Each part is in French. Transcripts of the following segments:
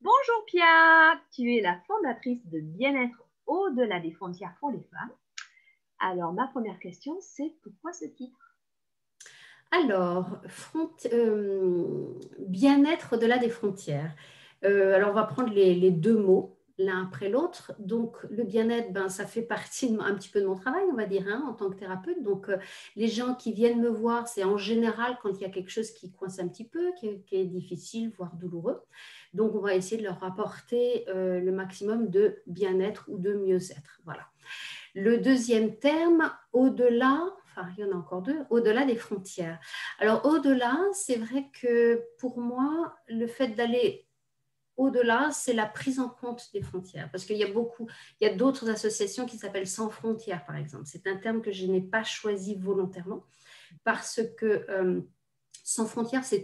Bonjour Pia, tu es la fondatrice de Bien-être au-delà des frontières pour les femmes. Alors, ma première question, c'est pourquoi ce titre? Alors, bien-être au-delà des frontières. Alors, on va prendre les deux mots l'un après l'autre. Donc, le bien-être, ben, ça fait partie un petit peu de mon travail, on va dire, hein, en tant que thérapeute. Donc, les gens qui viennent me voir, c'est en général quand il y a quelque chose qui coince un petit peu, qui est difficile, voire douloureux. Donc, on va essayer de leur apporter le maximum de bien-être ou de mieux-être. Voilà. Le deuxième terme, au-delà, enfin il y en a encore deux, au-delà des frontières. Alors au-delà, c'est vrai que pour moi, le fait d'aller au-delà, c'est la prise en compte des frontières. Parce qu'il y a il y a d'autres associations qui s'appellent Sans frontières, par exemple. C'est un terme que je n'ai pas choisi volontairement parce que sans frontières, c'est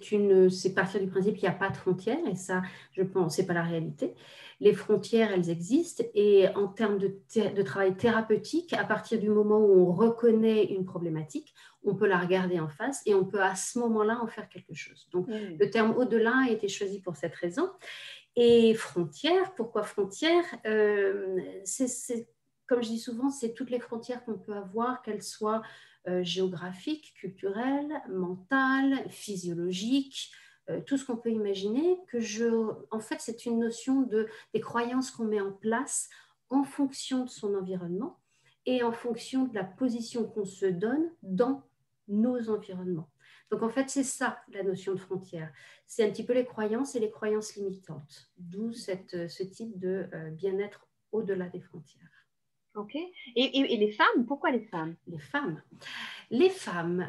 partir du principe qu'il n'y a pas de frontières, et ça, je pense, c'est pas la réalité. Les frontières, elles existent, et en termes de travail thérapeutique, à partir du moment où on reconnaît une problématique, on peut la regarder en face et on peut à ce moment-là en faire quelque chose. Donc, Hmm. le terme au-delà a été choisi pour cette raison. Et frontières, pourquoi frontières comme je dis souvent, c'est toutes les frontières qu'on peut avoir, qu'elles soient géographiques, culturelles, mentales, physiologiques, tout ce qu'on peut imaginer. En fait, c'est une notion des croyances qu'on met en place en fonction de son environnement et en fonction de la position qu'on se donne dans nos environnements. Donc, en fait, c'est ça la notion de frontière. C'est un petit peu les croyances et les croyances limitantes, d'où ce type de bien-être au-delà des frontières. Ok. Et les femmes, pourquoi les femmes? Les femmes. Les femmes,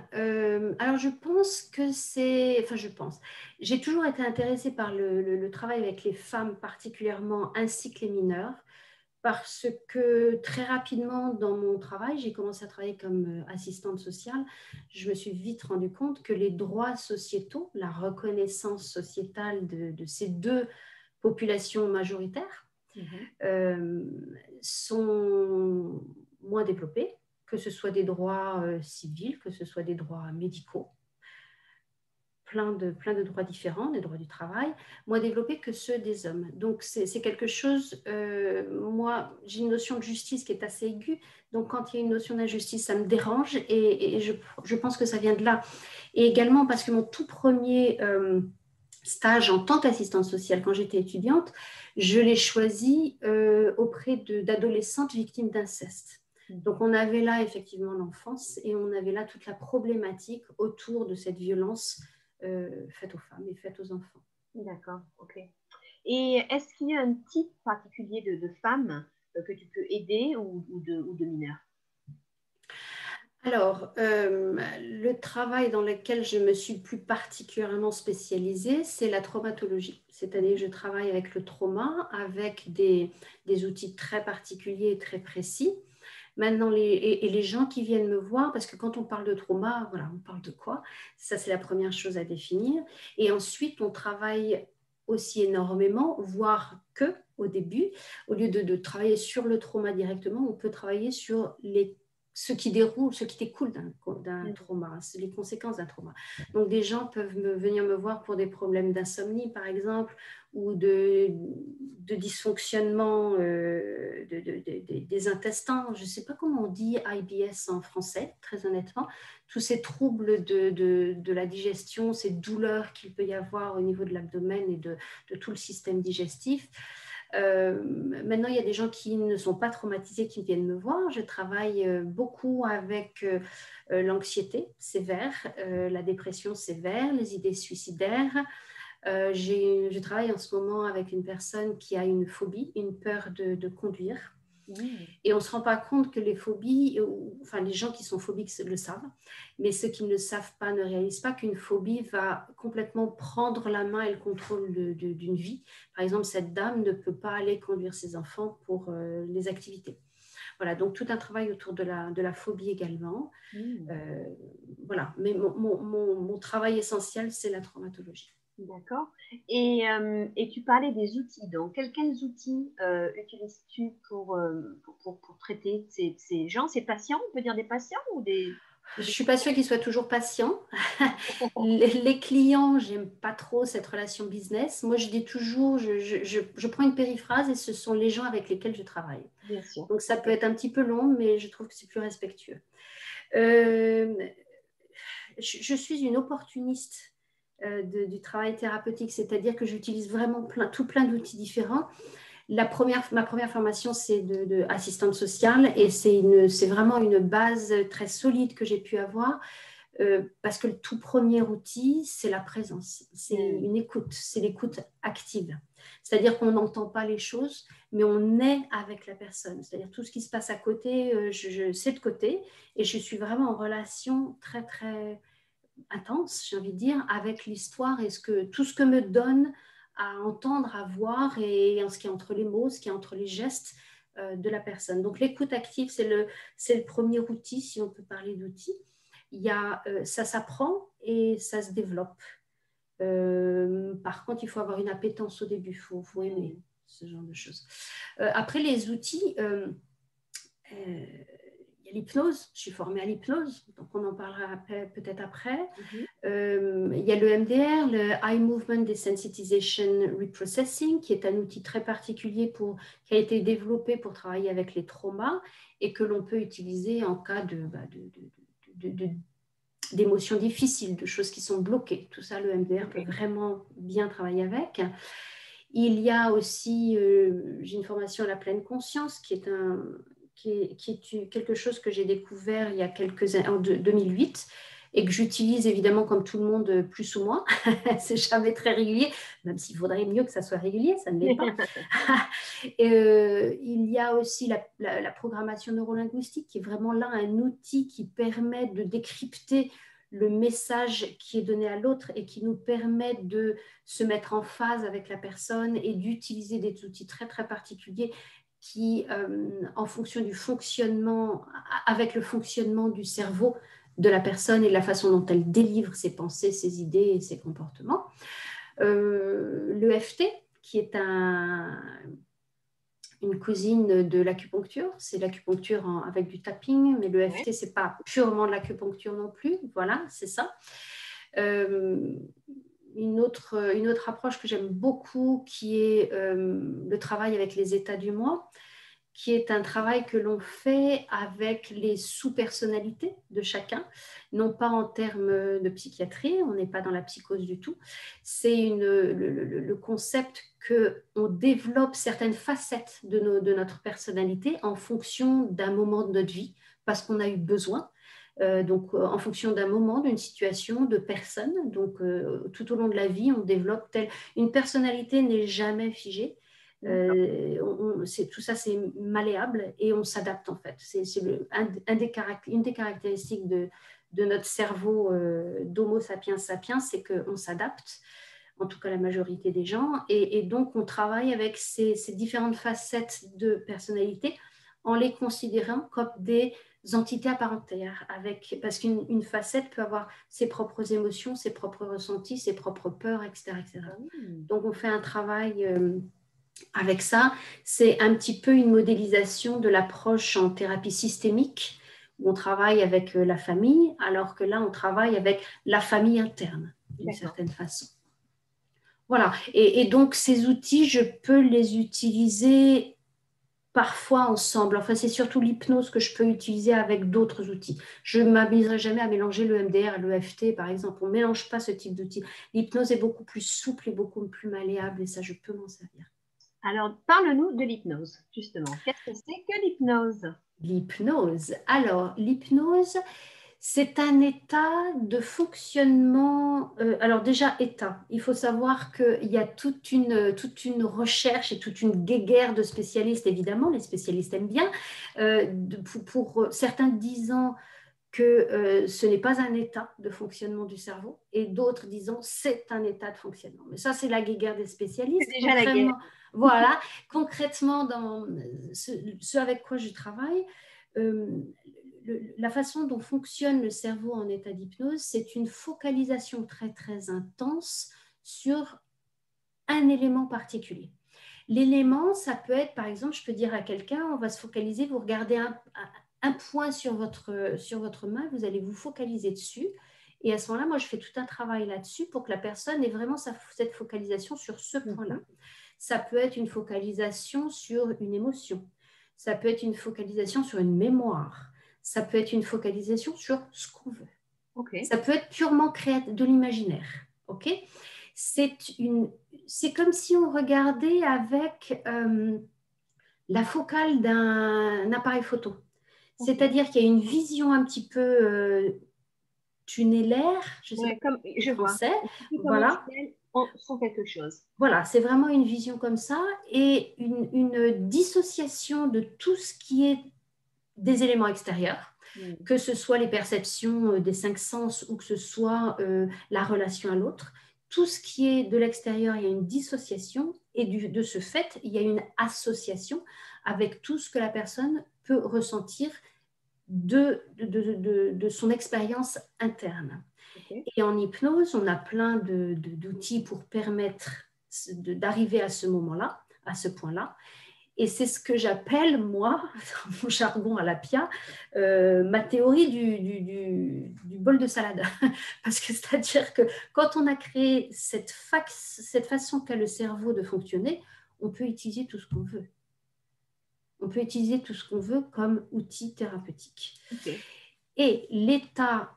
alors je pense que c'est, enfin je pense, j'ai toujours été intéressée par le travail avec les femmes particulièrement, ainsi que les mineurs, parce que très rapidement dans mon travail, j'ai commencé à travailler comme assistante sociale, je me suis vite rendu compte que les droits sociétaux, la reconnaissance sociétale de ces deux populations majoritaires, Mhm. euh, sont moins développés, que ce soit des droits civils, que ce soit des droits médicaux, plein de droits différents, des droits du travail, moins développés que ceux des hommes. Donc c'est quelque chose, moi j'ai une notion de justice qui est assez aiguë, donc quand il y a une notion d'injustice, ça me dérange et je pense que ça vient de là. Et également parce que mon tout premier stage en tant qu'assistante sociale quand j'étais étudiante, je l'ai choisi auprès d'adolescentes victimes d'inceste. Donc Mhm. on avait là effectivement l'enfance et on avait là toute la problématique autour de cette violence faite aux femmes et faite aux enfants. D'accord, ok. Et est-ce qu'il y a un type particulier de femmes que tu peux aider ou de mineurs? Alors, le travail dans lequel je me suis plus particulièrement spécialisée, c'est la traumatologie. C'est-à-dire que je travaille avec le trauma, avec des outils très particuliers et très précis. Maintenant, et les gens qui viennent me voir, parce que quand on parle de trauma, voilà, on parle de quoi? Ça, c'est la première chose à définir. Et ensuite, on travaille aussi énormément, voire que au début, au lieu de travailler sur le trauma directement, on peut travailler sur ce qui découle d'un Mhm. trauma, c'est les conséquences d'un trauma. Donc, des gens peuvent venir me voir pour des problèmes d'insomnie, par exemple, ou de dysfonctionnement des intestins. Je ne sais pas comment on dit IBS en français, très honnêtement. Tous ces troubles de la digestion, ces douleurs qu'il peut y avoir au niveau de l'abdomen et de tout le système digestif. Maintenant, il y a des gens qui ne sont pas traumatisés qui viennent me voir. Je travaille beaucoup avec l'anxiété sévère, la dépression sévère, les idées suicidaires. Je travaille en ce moment avec une personne qui a une phobie, une peur de conduire. Mhm. Et on ne se rend pas compte que les phobies, enfin les gens qui sont phobiques le savent, mais ceux qui ne le savent pas ne réalisent pas qu'une phobie va complètement prendre la main et le contrôle d'une vie. Par exemple, cette dame ne peut pas aller conduire ses enfants pour les activités. Voilà, donc tout un travail autour de la phobie également. Mhm. Euh, voilà, mais mon travail essentiel, c'est la traumatologie. D'accord. Et tu parlais des outils. Donc, quels outils utilises-tu pour traiter ces gens, ces patients? On peut dire des patients ou des... Je ne suis pas sûre qu'ils soient toujours patients. Les clients, j'aime pas trop cette relation business. Moi, je dis toujours, je prends une périphrase et ce sont les gens avec lesquels je travaille. Bien sûr. Donc, ça peut être un petit peu long, mais je trouve que c'est plus respectueux. Euh, je suis une opportuniste du travail thérapeutique, c'est-à-dire que j'utilise vraiment tout plein d'outils différents. Ma première formation, c'est de assistante sociale et c'est vraiment une base très solide que j'ai pu avoir parce que le tout premier outil, c'est la présence, c'est une écoute, c'est l'écoute active. C'est-à-dire qu'on n'entend pas les choses, mais on est avec la personne. C'est-à-dire tout ce qui se passe à côté, c'est de côté et je suis vraiment en relation très, très intense, j'ai envie de dire, avec l'histoire et tout ce que me donne à entendre, à voir et ce qui est entre les mots, ce qui est entre les gestes de la personne. Donc l'écoute active, c'est le premier outil, si on peut parler d'outil. Ça s'apprend et ça se développe. Par contre, il faut avoir une appétence au début, il faut aimer ce genre de choses. Après, les outils, il y a l'hypnose, je suis formée à l'hypnose, donc on en parlera peut-être après. Il y a le MDR, le Eye Movement Desensitization Reprocessing, qui est un outil très particulier qui a été développé pour travailler avec les traumas et que l'on peut utiliser en cas d'émotions difficiles, de choses qui sont bloquées. Tout ça, le MDR peut vraiment bien travailler avec. Il y a aussi, j'ai une formation à la pleine conscience, qui est quelque chose que j'ai découvert il y a quelques années, en 2008, et que j'utilise évidemment comme tout le monde, plus ou moins. C'est jamais très régulier, même s'il faudrait mieux que ça soit régulier, ça ne l'est pas. Il y a aussi la programmation neurolinguistique, qui est vraiment là un outil qui permet de décrypter le message qui est donné à l'autre et qui nous permet de se mettre en phase avec la personne et d'utiliser des outils très très particuliers qui, en fonction du fonctionnement, avec le fonctionnement du cerveau de la personne et la façon dont elle délivre ses pensées, ses idées et ses comportements. L'EFT, qui est une cousine de l'acupuncture, c'est l'acupuncture avec du tapping, mais le EFT, c'est pas purement de l'acupuncture non plus, voilà, c'est ça. Une autre approche que j'aime beaucoup, qui est le travail avec les états du moi, qui est un travail que l'on fait avec les sous-personnalités de chacun, non pas en termes de psychiatrie, on n'est pas dans la psychose du tout, c'est le concept qu'on développe certaines facettes de notre personnalité en fonction d'un moment de notre vie, parce qu'on a eu besoin. Donc, en fonction d'un moment, d'une situation, de personnes. Donc, tout au long de la vie, on développe une personnalité n'est jamais figée. Tout ça, c'est malléable et on s'adapte en fait. C'est une des caractéristiques de notre cerveau d'Homo sapiens sapiens, c'est qu'on s'adapte, en tout cas la majorité des gens, et donc on travaille avec ces différentes facettes de personnalité en les considérant comme des entités à part entière, parce qu'une facette peut avoir ses propres émotions, ses propres ressentis, ses propres peurs, etc. etc. Donc on fait un travail avec ça. C'est un petit peu une modélisation de l'approche en thérapie systémique, où on travaille avec la famille, alors que là, on travaille avec la famille interne, d'une certaine façon. Voilà. Et donc, ces outils, je peux les utiliser parfois ensemble. Enfin, c'est surtout l'hypnose que je peux utiliser avec d'autres outils. Je ne m'amuserai jamais à mélanger le MDR et le EFT, par exemple. On ne mélange pas ce type d'outils. L'hypnose est beaucoup plus souple et beaucoup plus malléable, et ça, je peux m'en servir. Alors, parle-nous de l'hypnose, justement. Qu'est-ce que c'est que l'hypnose? L'hypnose. Alors, l'hypnose, c'est un état de fonctionnement. Alors déjà, état. Il faut savoir qu'il y a toute une recherche et toute une guéguerre de spécialistes, évidemment. Les spécialistes aiment bien. Pour certains disant que ce n'est pas un état de fonctionnement du cerveau et d'autres disant c'est un état de fonctionnement. Mais ça, c'est la guéguerre des spécialistes. C'est déjà la guerre. Voilà, concrètement, dans ce avec quoi je travaille, la façon dont fonctionne le cerveau en état d'hypnose, c'est une focalisation très, très intense sur un élément particulier. L'élément, ça peut être, par exemple, je peux dire à quelqu'un, on va se focaliser, vous regardez un point sur votre main, vous allez vous focaliser dessus. Et à ce moment-là, moi, je fais tout un travail là-dessus pour que la personne ait vraiment cette focalisation sur ce point-là. Ça peut être une focalisation sur une émotion. Ça peut être une focalisation sur une mémoire. Ça peut être une focalisation sur ce qu'on veut. Okay. Ça peut être purement de l'imaginaire. Okay, c'est comme si on regardait avec la focale d'un appareil photo. Okay. C'est-à-dire qu'il y a une vision un petit peu tunnellaire, je sais pas comme, je français. Voilà. On sent quelque chose. Voilà, c'est vraiment une vision comme ça et une dissociation de tout ce qui est des éléments extérieurs, que ce soit les perceptions des 5 sens ou que ce soit la relation à l'autre. Tout ce qui est de l'extérieur, il y a une dissociation et de ce fait, il y a une association avec tout ce que la personne peut ressentir de son expérience interne. Okay. Et en hypnose, on a plein d'outils pour permettre d'arriver à ce moment-là, à ce point-là. Et c'est ce que j'appelle, moi, dans mon jargon à la Pia, ma théorie du bol de salade. Parce que c'est-à-dire que quand on a créé cette façon qu'a le cerveau de fonctionner, on peut utiliser tout ce qu'on veut. On peut utiliser tout ce qu'on veut comme outil thérapeutique. Okay. Et l'état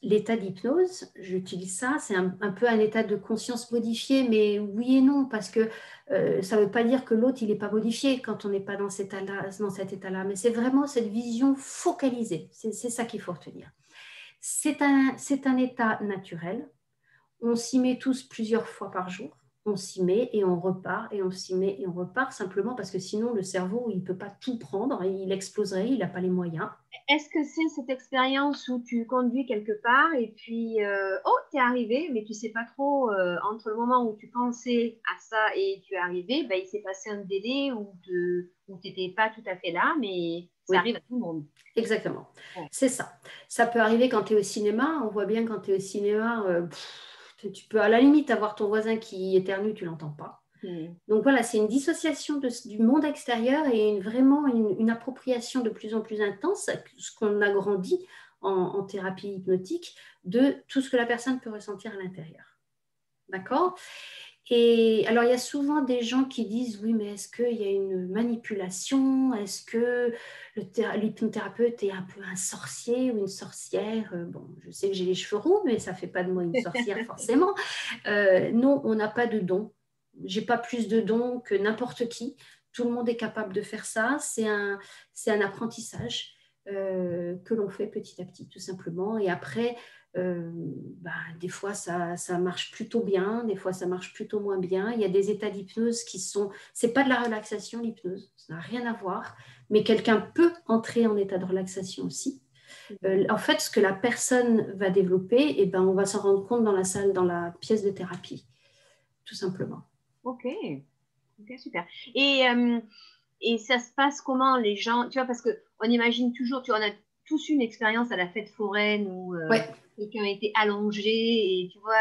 d'hypnose, j'utilise ça, c'est un peu un état de conscience modifié, mais oui et non, parce que ça ne veut pas dire que l'autre, il n'est pas modifié quand on n'est pas dans cet état-là, mais c'est vraiment cette vision focalisée, c'est ça qu'il faut retenir. C'est un état naturel, on s'y met tous plusieurs fois par jour, on s'y met et on repart, et on s'y met et on repart, simplement parce que sinon le cerveau, il ne peut pas tout prendre, il exploserait, il n'a pas les moyens. Est-ce que c'est cette expérience où tu conduis quelque part et puis, tu es arrivé, mais tu ne sais pas trop, entre le moment où tu pensais à ça et tu es arrivé, il s'est passé un délai où tu n'étais pas tout à fait là, mais ça arrive à tout le monde. Exactement, c'est ça. Ça peut arriver quand tu es au cinéma, on voit bien quand tu es au cinéma, tu peux à la limite avoir ton voisin qui éternue, tu ne l'entends pas. Donc voilà, c'est une dissociation du monde extérieur et vraiment une appropriation de plus en plus intense, ce qu'on a grandi en thérapie hypnotique, de tout ce que la personne peut ressentir à l'intérieur. D'accord ? Et alors, il y a souvent des gens qui disent, oui, mais est-ce qu'il y a une manipulation? Est-ce que l'hypnothérapeute est un peu un sorcier ou une sorcière? Bon, je sais que j'ai les cheveux roux, mais ça ne fait pas de moi une sorcière forcément. Non, on n'a pas de don. Je n'ai pas plus de dons que n'importe qui. Tout le monde est capable de faire ça. C'est un apprentissage que l'on fait petit à petit, tout simplement. Et après, des fois ça marche plutôt bien, des fois ça marche plutôt moins bien. Il y a des états d'hypnose qui sont, c'est pas de la relaxation l'hypnose, ça n'a rien à voir, mais quelqu'un peut entrer en état de relaxation aussi. En fait, ce que la personne va développer, on va s'en rendre compte dans la salle, dans la pièce de thérapie, tout simplement. Ok, super. Et ça se passe comment les gens, tu vois, parce qu'on imagine toujours, tu vois, on a tous une expérience à la fête foraine où quelqu'un a été allongé et tu vois...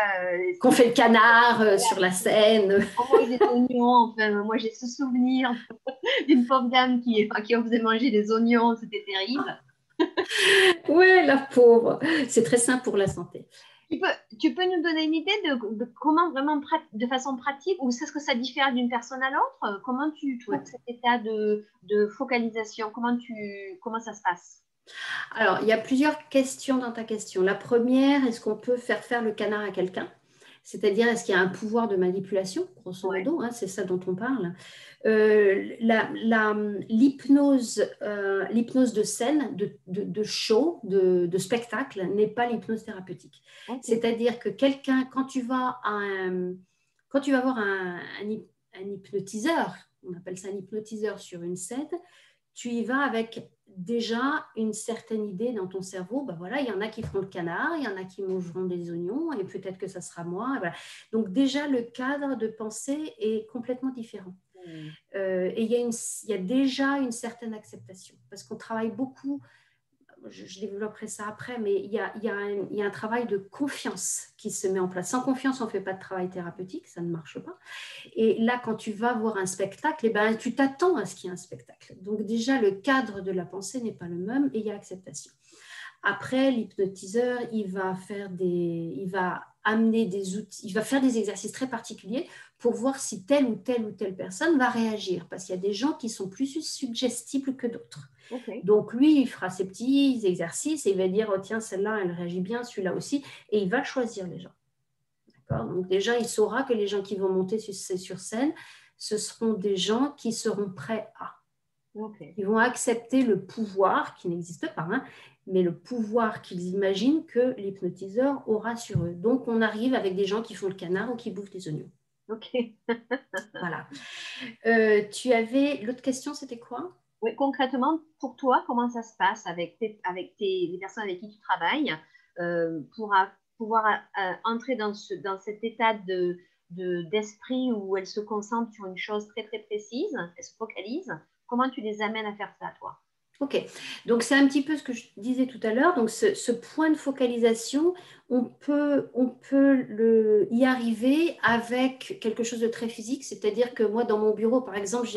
qu'on fait le canard sur la scène. On mange des oignons, enfin, moi j'ai ce souvenir d'une pauvre dame qui en faisait manger des oignons, c'était terrible. Ouais, la pauvre. C'est très sain pour la santé. Tu peux nous donner une idée de comment vraiment, de façon pratique, ou est-ce que ça diffère d'une personne à l'autre? Comment tu trouves cet état de focalisation? Comment ça se passe? Alors, il y a plusieurs questions dans ta question. La première, est-ce qu'on peut faire le canard à quelqu'un? C'est-à-dire, est-ce qu'il y a un pouvoir de manipulation, grosso modo, c'est ça dont on parle. L'hypnose de scène, de show, de spectacle, n'est pas l'hypnose thérapeutique. Okay. C'est-à-dire que quelqu'un, quand tu vas voir un hypnotiseur, on appelle ça un hypnotiseur sur une scène, tu y vas avec déjà une certaine idée dans ton cerveau. Voilà, il y en a qui feront le canard, il y en a qui mangeront des oignons, et peut-être que ça sera moi. Voilà. Donc déjà, le cadre de pensée est complètement différent. Et il y a déjà une certaine acceptation, parce qu'on travaille beaucoup je développerai ça après, mais il y a un travail de confiance qui se met en place. Sans confiance, on ne fait pas de travail thérapeutique, ça ne marche pas. Et là, quand tu vas voir un spectacle, eh ben, tu t'attends à ce qu'il y ait un spectacle. Donc déjà, le cadre de la pensée n'est pas le même et il y a acceptation. Après, l'hypnotiseur, il va amener des outils, il va faire des exercices très particuliers pour voir si telle ou telle personne va réagir. Parce qu'il y a des gens qui sont plus suggestibles que d'autres. Ok. Donc lui, il fera ses petits exercices et il va dire, oh tiens, celle-là, elle réagit bien, celui-là aussi. Et il va choisir les gens. D'accord. Donc déjà, il saura que les gens qui vont monter sur scène, ce seront des gens qui seront prêts à. Ok. Ils vont accepter le pouvoir qui n'existe pas, hein, mais le pouvoir qu'ils imaginent que l'hypnotiseur aura sur eux. Donc, on arrive avec des gens qui font le canard ou qui bouffent des oignons. Ok. Voilà. Tu avais... L'autre question, c'était quoi? Oui, concrètement, pour toi, comment ça se passe avec les personnes avec qui tu travailles pour pouvoir entrer dans cet état d'esprit où elles se concentrent sur une chose très très précise, elles se focalisent. Comment tu les amènes à faire ça, toi? Ok, donc c'est un petit peu ce que je disais tout à l'heure. Donc ce point de focalisation, on peut y arriver avec quelque chose de très physique. C'est-à-dire que moi, dans mon bureau, par exemple,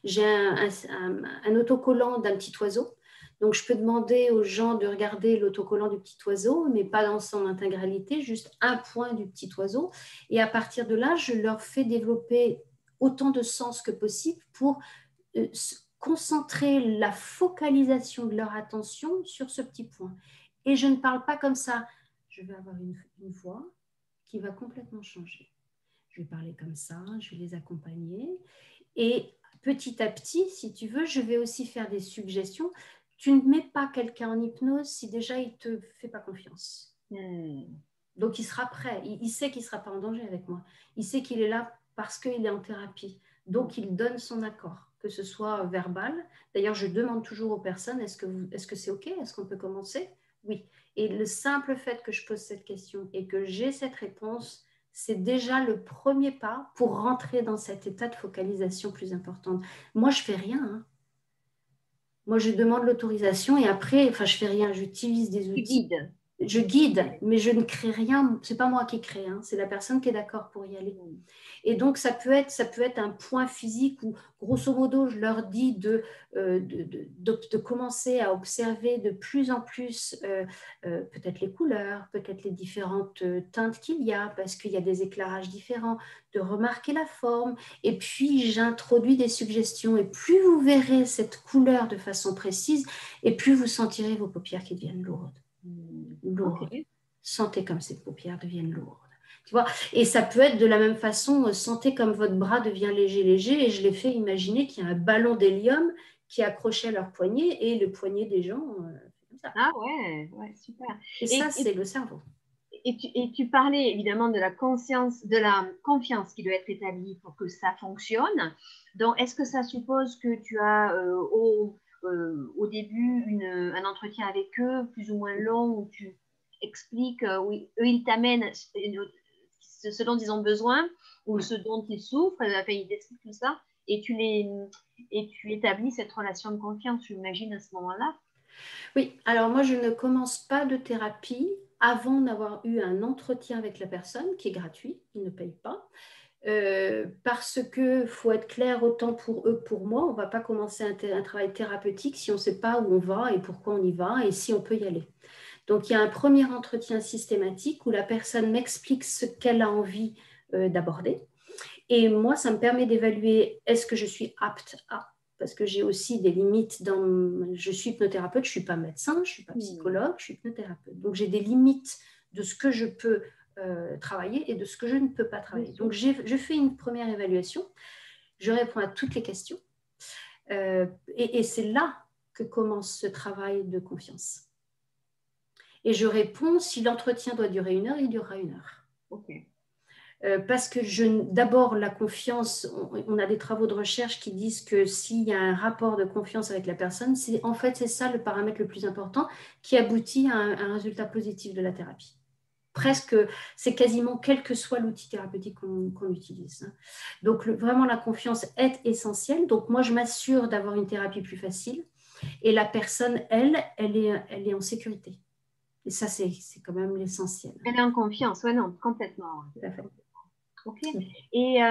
j'ai un autocollant d'un petit oiseau. Donc je peux demander aux gens de regarder l'autocollant du petit oiseau, mais pas dans son intégralité, juste un point du petit oiseau. Et à partir de là, je leur fais développer autant de sens que possible pour euh, concentrer la focalisation de leur attention sur ce petit point. Et je ne parle pas comme ça. Je vais avoir une voix qui va complètement changer. Je vais parler comme ça, je vais les accompagner. Et petit à petit, si tu veux, je vais aussi faire des suggestions. Tu ne mets pas quelqu'un en hypnose si déjà il ne te fait pas confiance. Donc il sera prêt. Il sait qu'il ne sera pas en danger avec moi. Il sait qu'il est là parce qu'il est en thérapie. Donc il donne son accord, que ce soit verbal. D'ailleurs, je demande toujours aux personnes, est-ce que c'est OK? Est-ce qu'on peut commencer? Oui. Et le simple fait que je pose cette question et que j'ai cette réponse, c'est déjà le premier pas pour rentrer dans cet état de focalisation plus importante. Moi, je ne fais rien, hein. Moi, je demande l'autorisation et après, enfin, je ne fais rien. J'utilise des Tu outils. guides. Je guide, mais je ne crée rien. C'est pas moi qui crée, hein, c'est la personne qui est d'accord pour y aller. Et donc, ça peut être un point physique où, grosso modo, je leur dis de commencer à observer de plus en plus peut-être les couleurs, peut-être les différentes teintes qu'il y a, parce qu'il y a des éclairages différents, de remarquer la forme. Et puis, j'introduis des suggestions. Et plus vous verrez cette couleur de façon précise, et plus vous sentirez vos paupières qui deviennent lourdes. Lourdes. Okay. Sentez comme ces paupières deviennent lourdes. Tu vois, et ça peut être de la même façon, sentez comme votre bras devient léger, et je les fais imaginer qu'il y a un ballon d'hélium qui est accroché à leur poignet, et le poignet des gens, comme ça. Ah ouais, ouais, super. Et ça, c'est le cerveau. Tu parlais évidemment de la conscience, de la confiance qui doit être établie pour que ça fonctionne. Donc, est-ce que ça suppose que tu as au début un entretien avec eux, plus ou moins long, où tu expliques, oui, eux, ils t'amènent ce dont ils ont besoin ou ce dont ils souffrent, enfin, ils t'expliquent tout ça, et tu établis cette relation de confiance, j'imagine, à ce moment-là. Oui, alors moi, je ne commence pas de thérapie avant d'avoir eu un entretien avec la personne qui est gratuit, il ne paye pas. Parce que faut être clair autant pour eux que pour moi, on ne va pas commencer un travail thérapeutique si on ne sait pas où on va et pourquoi on y va et si on peut y aller. Donc, il y a un premier entretien systématique où la personne m'explique ce qu'elle a envie d'aborder. Et moi, ça me permet d'évaluer est-ce que je suis apte à, parce que j'ai aussi des limites je suis hypnothérapeute, je ne suis pas médecin, je ne suis pas psychologue, je suis hypnothérapeute. Donc, j'ai des limites de ce que je peux travailler et de ce que je ne peux pas travailler. Donc, je fais une première évaluation, je réponds à toutes les questions et c'est là que commence ce travail de confiance. Et je réponds, si l'entretien doit durer 1 heure, il durera 1 heure. Ok. Parce que d'abord, la confiance, on a des travaux de recherche qui disent que s'il y a un rapport de confiance avec la personne, c'est ça le paramètre le plus important qui aboutit à un résultat positif de la thérapie. Presque, c'est quasiment quel que soit l'outil thérapeutique qu'on utilise. Donc, vraiment, la confiance est essentielle. Donc, moi, je m'assure d'avoir une thérapie plus facile. et la personne, elle est en sécurité. Et ça, c'est quand même l'essentiel. Elle est en confiance, ouais, non, complètement. Tout à fait. Ok. Et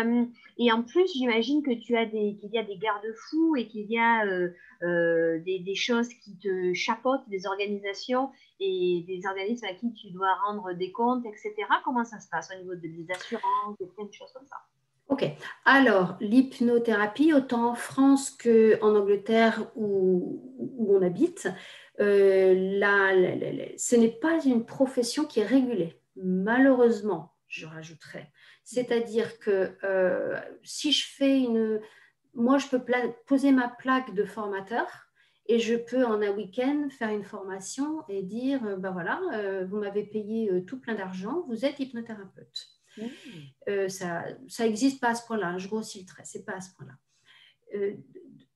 en plus, j'imagine que qu'il y a des garde-fous et qu'il y a des choses qui te chapeautent, des organisations et des organismes à qui tu dois rendre des comptes, etc. Comment ça se passe au niveau des assurances, des plein de choses comme ça? Ok, alors l'hypnothérapie, autant en France qu'en Angleterre où on habite, ce n'est pas une profession qui est régulée, malheureusement, je rajouterais. C'est-à-dire que si je fais moi je peux poser ma plaque de formateur et je peux en un week-end faire une formation et dire, ben voilà, vous m'avez payé tout plein d'argent, vous êtes hypnothérapeute. Ça n'existe pas à ce point-là, je grossis le trait, c'est pas à ce point-là.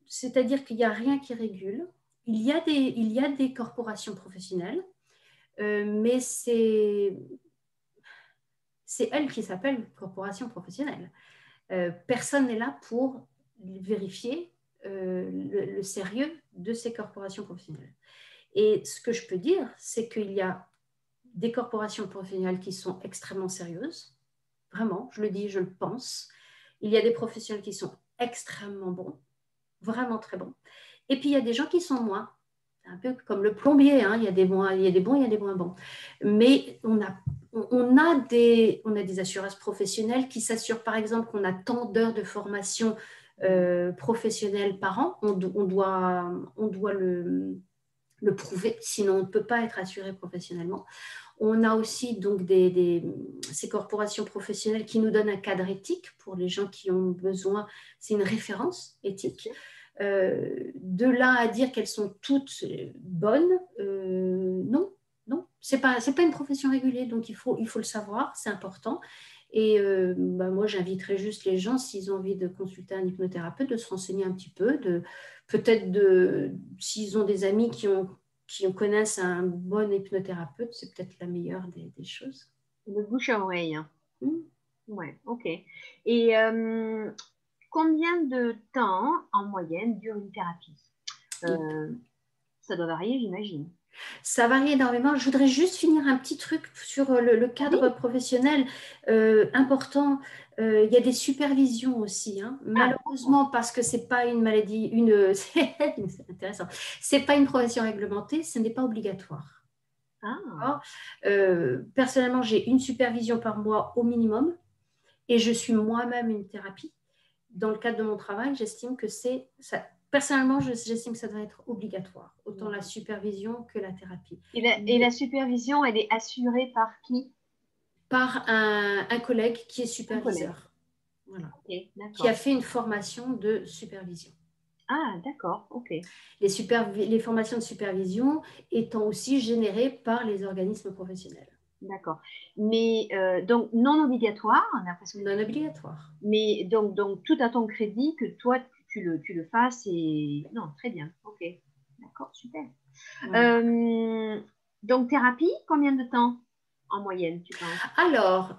C'est-à-dire qu'il n'y a rien qui régule. Il y a des corporations professionnelles, mais c'est elles qui s'appellent corporations professionnelles. Personne n'est là pour vérifier le sérieux de ces corporations professionnelles. Et ce que je peux dire, c'est qu'il y a des corporations professionnelles qui sont extrêmement sérieuses. Vraiment, je le dis, je le pense. Il y a des professionnels qui sont extrêmement bons, vraiment très bons. Et puis, il y a des gens qui sont moins. C'est un peu comme le plombier, hein. Il y a des bons, il y a des moins bons. Mais on a des assurances professionnelles qui s'assurent, par exemple, qu'on a tant d'heures de formation professionnelle par an. On doit le prouver, sinon on ne peut pas être assuré professionnellement. On a aussi donc ces corporations professionnelles qui nous donnent un cadre éthique pour les gens qui ont besoin. C'est une référence éthique. De là à dire qu'elles sont toutes bonnes, non. C'est pas une profession régulée, donc il faut le savoir, c'est important. Et moi, j'inviterais juste les gens, s'ils ont envie de consulter un hypnothérapeute, de se renseigner un petit peu, s'ils ont des amis qui connaissent un bon hypnothérapeute, c'est peut-être la meilleure des choses. Le bouche à oreille. Hein. Ouais, ok. Et combien de temps, en moyenne, dure une thérapie? Ça doit varier, j'imagine. Ça varie énormément. Je voudrais juste finir un petit truc sur le cadre professionnel important. Il y a des supervisions aussi, hein. Malheureusement, parce que c'est pas une maladie, c'est intéressant. C'est pas une profession réglementée, ce n'est pas obligatoire. Personnellement, j'ai une supervision par mois au minimum et je suis moi-même une thérapie. Dans le cadre de mon travail, j'estime que personnellement, j'estime que ça doit être obligatoire, autant la supervision que la thérapie. Et la supervision, elle est assurée par qui? Par un collègue qui est superviseur. Voilà. Okay, qui a fait une formation de supervision. Ah, d'accord, ok. Les formations de supervision étant aussi générées par les organismes professionnels. D'accord. Mais donc non obligatoire, on a l'impression. Non obligatoire. Mais donc tout à ton crédit que toi tu le fasses et non, très bien. Ok. D'accord, super. Voilà. Donc thérapie, combien de temps en moyenne, tu penses? Alors,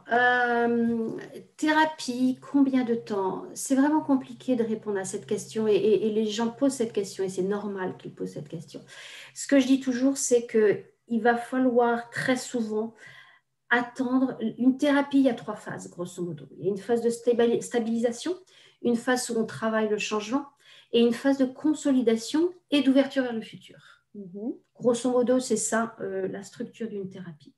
thérapie, combien de temps? C'est vraiment compliqué de répondre à cette question et les gens posent cette question et c'est normal qu'ils posent cette question. Ce que je dis toujours, c'est qu'il va falloir très souvent attendre. Une thérapie, il y a 3 phases, grosso modo. Il y a une phase de stabilisation, une phase où on travaille le changement et une phase de consolidation et d'ouverture vers le futur. Grosso modo, c'est ça la structure d'une thérapie.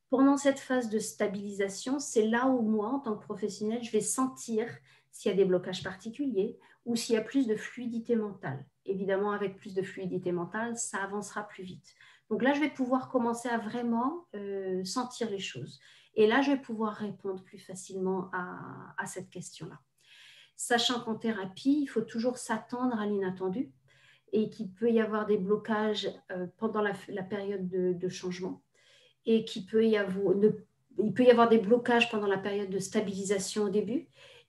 Pendant cette phase de stabilisation, c'est là où moi, en tant que professionnelle, je vais sentir s'il y a des blocages particuliers ou s'il y a plus de fluidité mentale. Évidemment, avec plus de fluidité mentale, ça avancera plus vite. Donc là, je vais pouvoir commencer à vraiment sentir les choses. Et là, je vais pouvoir répondre plus facilement à cette question-là. Sachant qu'en thérapie, il faut toujours s'attendre à l'inattendu et qu'il peut y avoir des blocages pendant la période de changement et qu'il peut y avoir des blocages pendant la période de stabilisation au début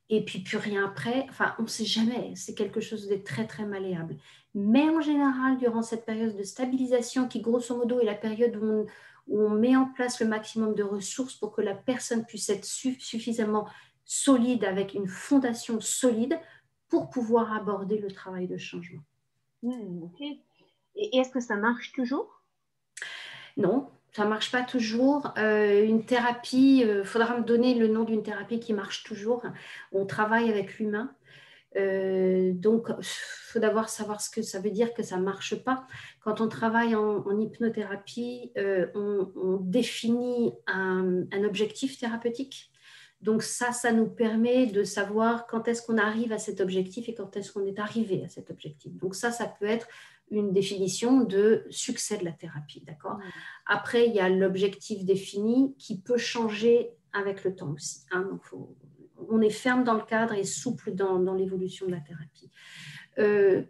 et puis plus rien après. Enfin, on ne sait jamais. C'est quelque chose de très, très malléable. Mais en général, durant cette période de stabilisation, qui grosso modo est la période où on met en place le maximum de ressources pour que la personne puisse être suffisamment solide, avec une fondation solide, pour pouvoir aborder le travail de changement. Ok. Et est-ce que ça marche toujours? Non, ça ne marche pas toujours. Une thérapie, il faudra me donner le nom d'une thérapie qui marche toujours. On travaille avec l'humain. Donc, il faut d'abord savoir ce que ça veut dire que ça ne marche pas. Quand on travaille en hypnothérapie, on définit un objectif thérapeutique. Donc ça nous permet de savoir quand est-ce qu'on arrive à cet objectif et quand est-ce qu'on est arrivé à cet objectif. Donc ça peut être une définition de succès de la thérapie, d'accord? Après, il y a l'objectif défini qui peut changer avec le temps aussi, hein. Donc, on est ferme dans le cadre et souple dans l'évolution de la thérapie.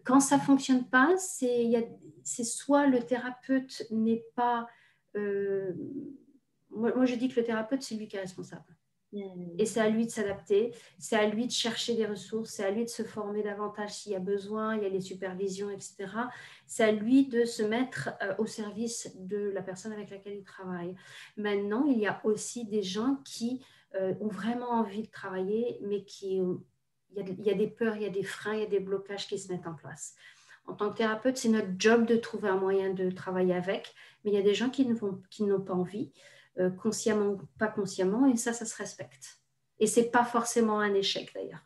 Quand ça ne fonctionne pas, c'est soit le thérapeute n'est pas... moi, je dis que le thérapeute, c'est lui qui est responsable. Et c'est à lui de s'adapter, c'est à lui de chercher des ressources, c'est à lui de se former davantage s'il y a besoin, il y a les supervisions, etc. C'est à lui de se mettre au service de la personne avec laquelle il travaille. Maintenant, il y a aussi des gens qui ont vraiment envie de travailler, mais il y a des peurs, il y a des freins, il y a des blocages qui se mettent en place. En tant que thérapeute, c'est notre job de trouver un moyen de travailler avec, mais il y a des gens qui n'ont pas envie, consciemment ou pas consciemment, et ça se respecte. Et ce n'est pas forcément un échec d'ailleurs.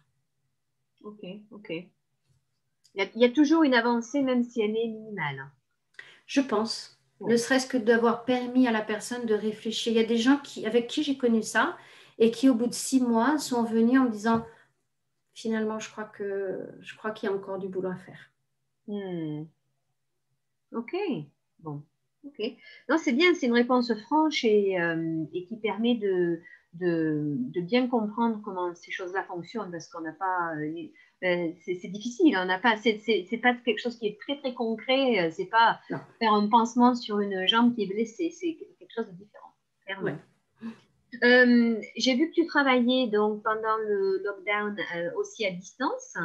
Ok. Il y a toujours une avancée, même si elle est minimale. Je pense. Ne serait-ce que d'avoir permis à la personne de réfléchir. Il y a des gens avec qui j'ai connu ça et qui, au bout de 6 mois, sont venus en me disant finalement, je crois qu'il y a encore du boulot à faire. Ok. Bon. Ok. Non, c'est bien, c'est une réponse franche et qui permet de bien comprendre comment ces choses-là fonctionnent parce qu'on n'a pas. C'est difficile, on n'a pas. C'est pas quelque chose qui est très très concret. C'est pas faire un pansement sur une jambe qui est blessée. C'est quelque chose de différent, clairement. Ouais. J'ai vu que tu travaillais donc pendant le lockdown aussi à distance.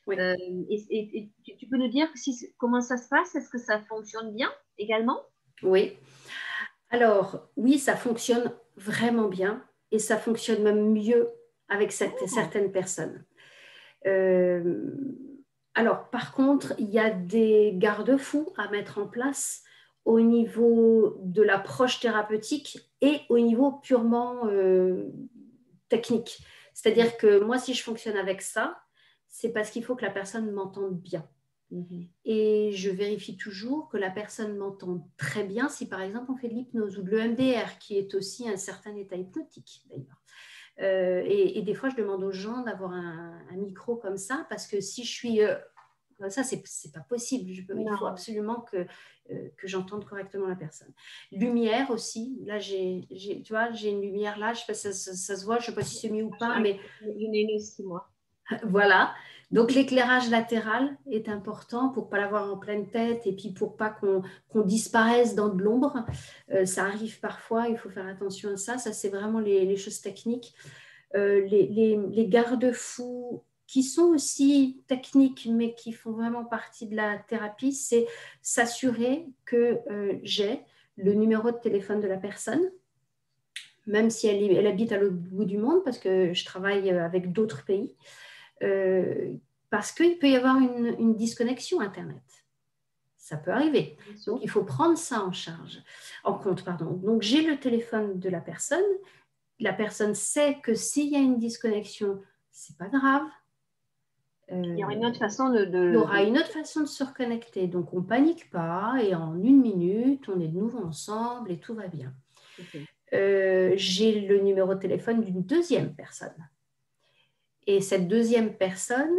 Oui. Et tu peux nous dire comment ça se passe? Est-ce que ça fonctionne bien également? Oui. Alors, oui, ça fonctionne vraiment bien et ça fonctionne même mieux avec certaines personnes. Alors, par contre, il y a des garde-fous à mettre en place au niveau de l'approche thérapeutique et au niveau purement technique. C'est-à-dire que moi, si je fonctionne avec ça, c'est parce qu'il faut que la personne m'entende bien. Et je vérifie toujours que la personne m'entende très bien si, par exemple, on fait de l'hypnose ou de l'EMDR, qui est aussi un certain état hypnotique, d'ailleurs. Et des fois, je demande aux gens d'avoir un micro comme ça, parce que si je suis... comme ça, c'est pas possible. Il faut absolument que j'entende correctement la personne. Lumière aussi. Là, tu vois, j'ai une lumière là. Je sais pas si ça se voit. Je ne sais pas si c'est mieux ou pas, mais... J'en ai une aussi, moi. Voilà. Donc, l'éclairage latéral est important pour ne pas l'avoir en pleine tête et puis pour pas qu'on disparaisse dans de l'ombre. Ça arrive parfois, il faut faire attention à ça. Ça, c'est vraiment les choses techniques. Les garde-fous qui sont aussi techniques, mais qui font vraiment partie de la thérapie, c'est s'assurer que j'ai le numéro de téléphone de la personne, même si elle habite à l'autre bout du monde, parce que je travaille avec d'autres pays. Parce qu'il peut y avoir une disconnexion Internet. Ça peut arriver. Donc, il faut prendre ça en compte. Donc, j'ai le téléphone de la personne. La personne sait que s'il y a une disconnexion, ce n'est pas grave. Il y aura une autre façon Il y aura une autre façon de se reconnecter. Donc, on ne panique pas et en 1 minute, on est de nouveau ensemble et tout va bien. J'ai le numéro de téléphone d'une deuxième personne. Et cette deuxième personne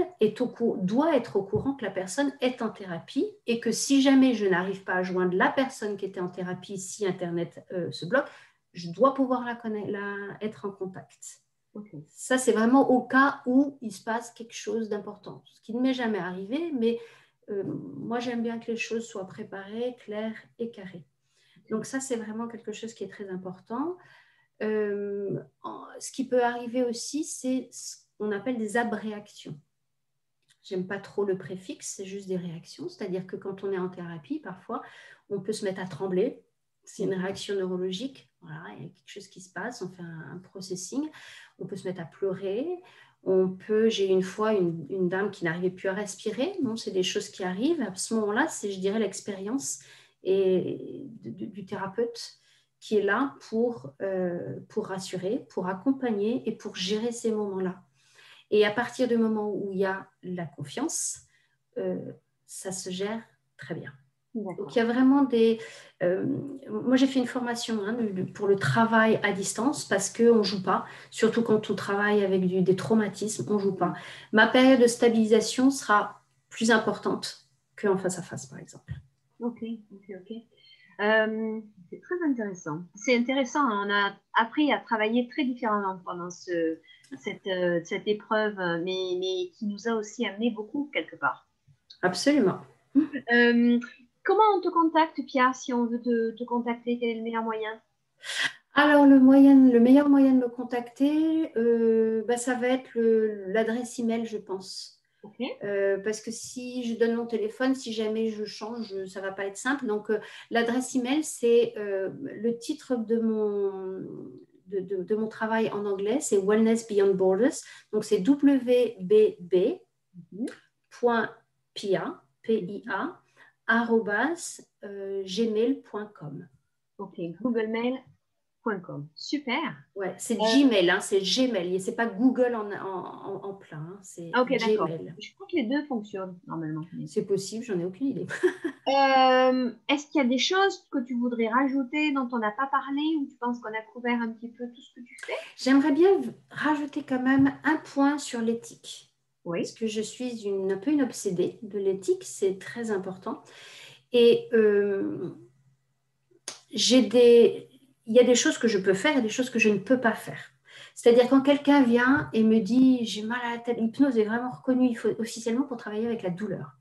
doit être au courant que la personne est en thérapie et que si jamais je n'arrive pas à joindre la personne qui était en thérapie, si Internet se bloque, je dois pouvoir être en contact. Ça, c'est vraiment au cas où il se passe quelque chose d'important. Ce qui ne m'est jamais arrivé, mais moi, j'aime bien que les choses soient préparées, claires et carrées. Donc ça, c'est vraiment quelque chose qui est très important. Ce qui peut arriver aussi, c'est on appelle des abréactions. J'aime pas trop le préfixe, c'est juste des réactions. C'est-à-dire que quand on est en thérapie, parfois, on peut se mettre à trembler. C'est une réaction neurologique. Voilà, il y a quelque chose qui se passe, on fait un processing. On peut se mettre à pleurer, J'ai eu une fois une dame qui n'arrivait plus à respirer. Bon, c'est des choses qui arrivent. À ce moment-là, c'est, je dirais, l'expérience du thérapeute qui est là pour rassurer, pour accompagner et pour gérer ces moments-là. Et à partir du moment où il y a la confiance, ça se gère très bien. Donc, il y a vraiment moi, j'ai fait une formation pour le travail à distance parce qu'on ne joue pas, surtout quand on travaille avec des traumatismes, on ne joue pas. Ma période de stabilisation sera plus importante qu'en face à face, par exemple. Ok. C'est très intéressant. C'est intéressant, hein. On a appris à travailler très différemment pendant cette épreuve, mais qui nous a aussi amené beaucoup quelque part. Absolument. Euh, Comment on te contacte, Pia, si on veut te contacter? Quel est le meilleur moyen? Alors, le meilleur moyen de me contacter, ça va être l'adresse email, je pense. Ok. Parce que si je donne mon téléphone, si jamais je change, ça ne va pas être simple. Donc, l'adresse email, c'est le titre de mon travail en anglais, c'est Wellness Beyond Borders. Donc, c'est wbb.pia, P-I-A, @gmail.com. Ok, googlemail.com. Super. Ouais, c'est Gmail, c'est Gmail. C'est pas Google en plein, c'est Ok, d'accord. Gmail. Je crois que les deux fonctionnent normalement. C'est possible, j'en ai aucune idée. Est-ce qu'il y a des choses que tu voudrais rajouter dont on n'a pas parlé ou tu penses qu'on a couvert un petit peu tout ce que tu fais? J'aimerais bien rajouter quand même un point sur l'éthique. Oui. Parce que je suis un peu une obsédée de l'éthique, c'est très important. Et il y a des choses que je peux faire et des choses que je ne peux pas faire. C'est-à-dire quand quelqu'un vient et me dit j'ai mal à la tête, l'hypnose est vraiment reconnue officiellement pour travailler avec la douleur.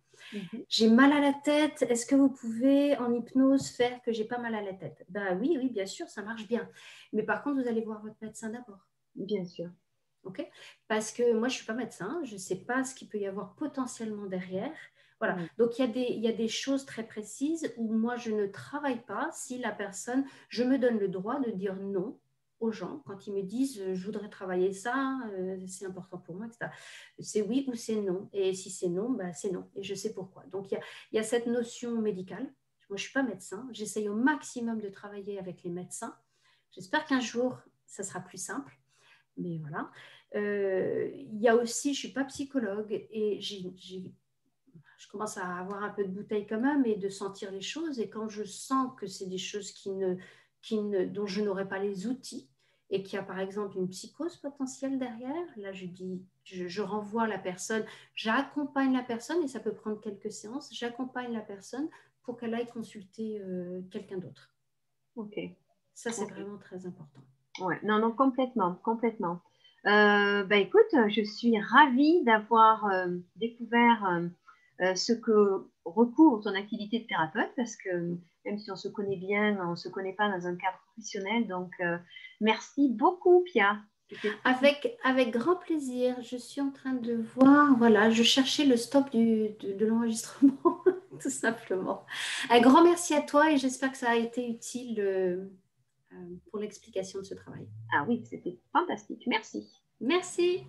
J'ai mal à la tête, est-ce que vous pouvez en hypnose faire que j'ai pas mal à la tête? Ben oui, bien sûr, ça marche bien. Mais par contre, vous allez voir votre médecin d'abord. Bien sûr. Okay, parce que moi, je ne suis pas médecin, je ne sais pas ce qu'il peut y avoir potentiellement derrière. Voilà. Donc, il y a des choses très précises où moi, je ne travaille pas si la personne, je me donne le droit de dire non aux gens quand ils me disent je voudrais travailler ça, c'est important pour moi, etc. C'est oui ou c'est non. Et si c'est non, c'est non. Et je sais pourquoi. Donc, il y a cette notion médicale. Moi, je ne suis pas médecin. J'essaye au maximum de travailler avec les médecins. J'espère qu'un jour, ça sera plus simple. Mais voilà. Il y a aussi, je ne suis pas psychologue et je commence à avoir un peu de bouteille quand même et de sentir les choses. Et quand je sens que c'est des choses dont je n'aurais pas les outils et qu'il y a par exemple une psychose potentielle derrière, là je renvoie la personne, j'accompagne la personne et ça peut prendre quelques séances, j'accompagne la personne pour qu'elle aille consulter quelqu'un d'autre. Ok. Ça, c'est vraiment très important. Ouais, non, complètement. Écoute, je suis ravie d'avoir découvert ce que recouvre ton activité de thérapeute parce que même si on se connaît bien, on ne se connaît pas dans un cadre professionnel. Donc, merci beaucoup, Pia. Avec grand plaisir. Je suis en train de voir, voilà, je cherchais le stop de l'enregistrement, tout simplement. Un grand merci à toi et j'espère que ça a été utile pour l'explication de ce travail. Ah oui, c'était fantastique. Merci. Merci.